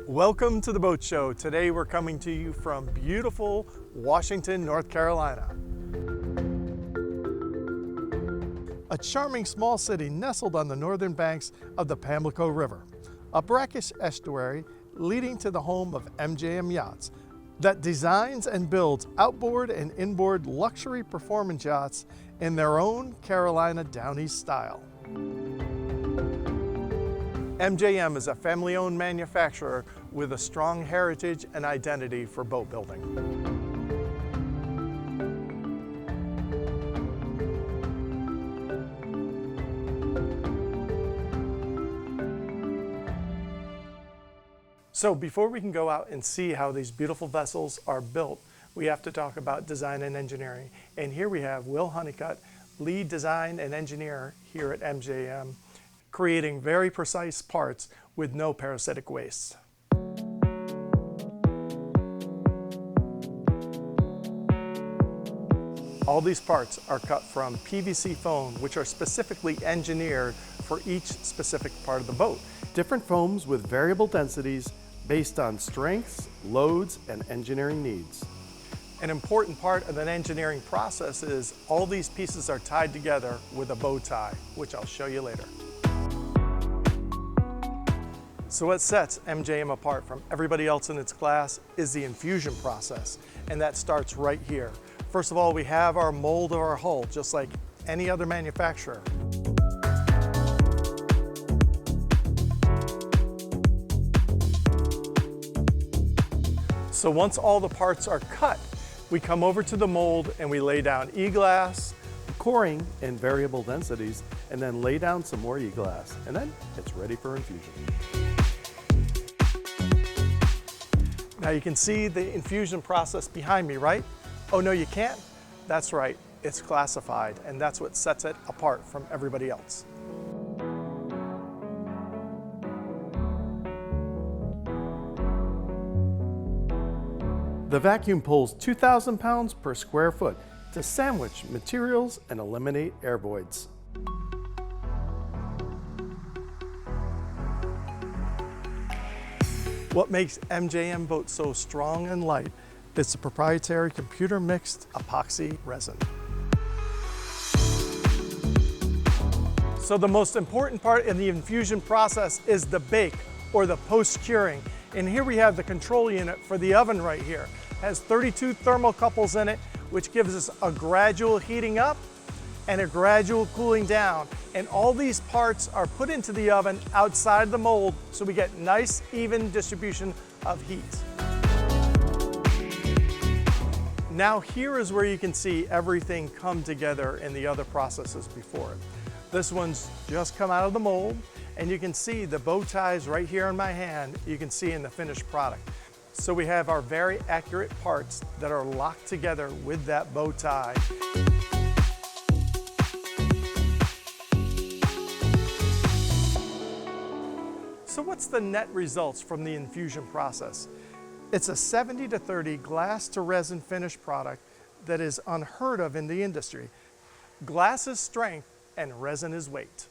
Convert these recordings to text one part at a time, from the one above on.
Welcome to the Boat Show. Today we're coming to you from beautiful Washington, North Carolina. A charming small city nestled on the northern banks of the Pamlico River, a brackish estuary leading to the home of MJM Yachts that designs and builds outboard and inboard luxury performance yachts in their own Carolina Down East style. MJM is a family-owned manufacturer with a strong heritage and identity for boat building. So before we can go out and see how these beautiful vessels are built, we have to talk about design and engineering. And here we have Will Honeycutt, lead design and engineer here at MJM, creating very precise parts with no parasitic wastes. All these parts are cut from PVC foam, which are specifically engineered for each specific part of the boat. Different foams with variable densities based on strengths, loads, and engineering needs. An important part of an engineering process is all these pieces are tied together with a bow tie, which I'll show you later. So what sets MJM apart from everybody else in its class is the infusion process, and that starts right here. First of all, we have our mold of our hull, just like any other manufacturer. So once all the parts are cut, we come over to the mold and we lay down E-glass, coring in variable densities, and then lay down some more E-glass, and then it's ready for infusion. Now you can see the infusion process behind me, right? Oh no, you can't? That's right, it's classified, and that's what sets it apart from everybody else. The vacuum pulls 2,000 pounds per square foot to sandwich materials and eliminate air voids. What makes MJM boats so strong and light is the proprietary computer mixed epoxy resin. So the most important part in the infusion process is the bake, or the post-curing. And here we have the control unit for the oven right here. It has 32 thermocouples in it, which gives us a gradual heating up and a gradual cooling down. And all these parts are put into the oven outside the mold, so we get nice, even distribution of heat. Now here is where you can see everything come together in the other processes before it. This one's just come out of the mold, and you can see the bow ties right here in my hand, you can see in the finished product. So we have our very accurate parts that are locked together with that bow tie. So what's the net results from the infusion process? It's a 70-30 glass to resin finished product that is unheard of in the industry. Glass is strength and resin is weight.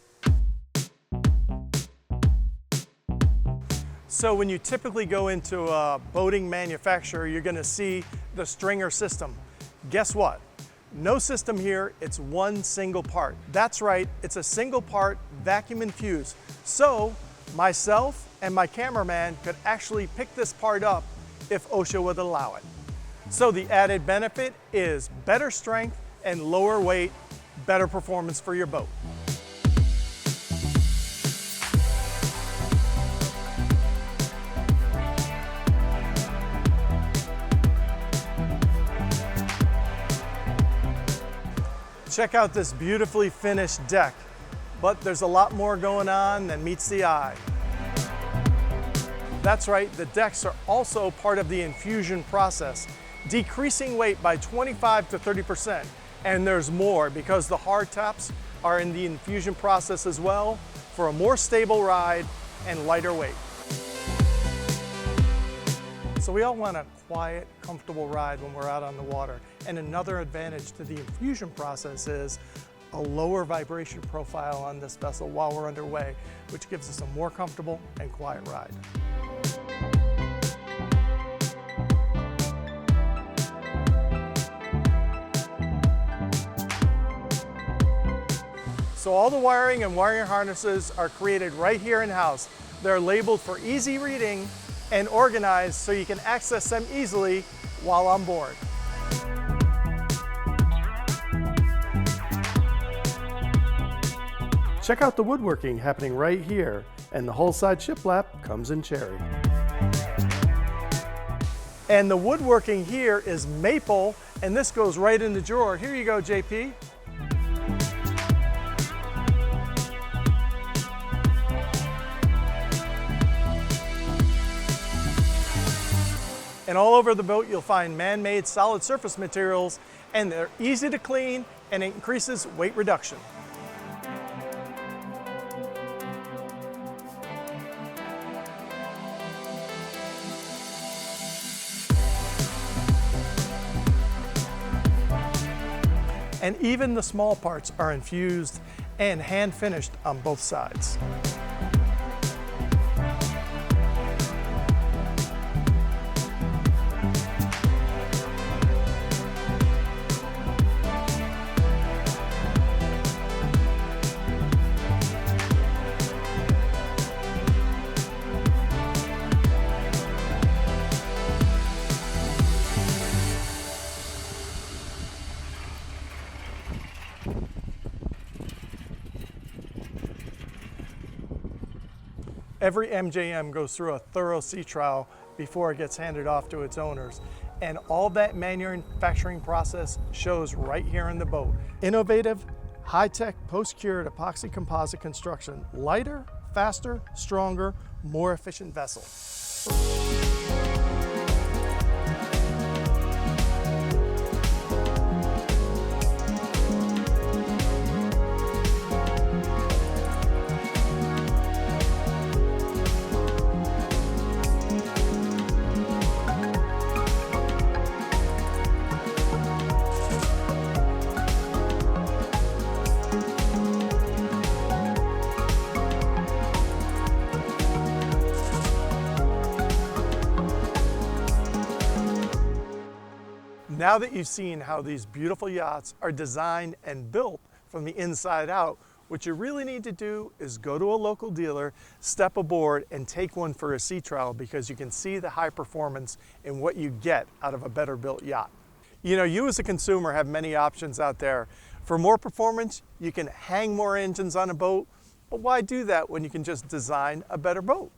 So when you typically go into a boating manufacturer, you're going to see the stringer system. Guess what? No system here, it's one single part. That's right, it's a single part vacuum infused. So myself and my cameraman could actually pick this part up if OSHA would allow it. So the added benefit is better strength and lower weight, better performance for your boat. Check out this beautifully finished deck, but there's a lot more going on than meets the eye. That's right, the decks are also part of the infusion process, decreasing weight by 25 to 30%. And there's more because the hardtops are in the infusion process as well for a more stable ride and lighter weight. So we all want a quiet, comfortable ride when we're out on the water. And another advantage to the infusion process is a lower vibration profile on this vessel while we're underway, which gives us a more comfortable and quiet ride. So all the wiring and wiring harnesses are created right here in-house. They're labeled for easy reading and organized so you can access them easily while on board. Check out the woodworking happening right here, and the whole side shiplap comes in cherry. And the woodworking here is maple, and this goes right in the drawer. Here you go, JP. And all over the boat you'll find man-made solid surface materials, and they're easy to clean and it increases weight reduction. And even the small parts are infused and hand finished on both sides. Every MJM goes through a thorough sea trial before it gets handed off to its owners. And all that manufacturing process shows right here in the boat. Innovative, high-tech, post-cured epoxy composite construction. Lighter, faster, stronger, more efficient vessel. Now that you've seen how these beautiful yachts are designed and built from the inside out, what you really need to do is go to a local dealer, step aboard, and take one for a sea trial, because you can see the high performance in what you get out of a better built yacht. You know, you as a consumer have many options out there. For more performance, you can hang more engines on a boat, but why do that when you can just design a better boat?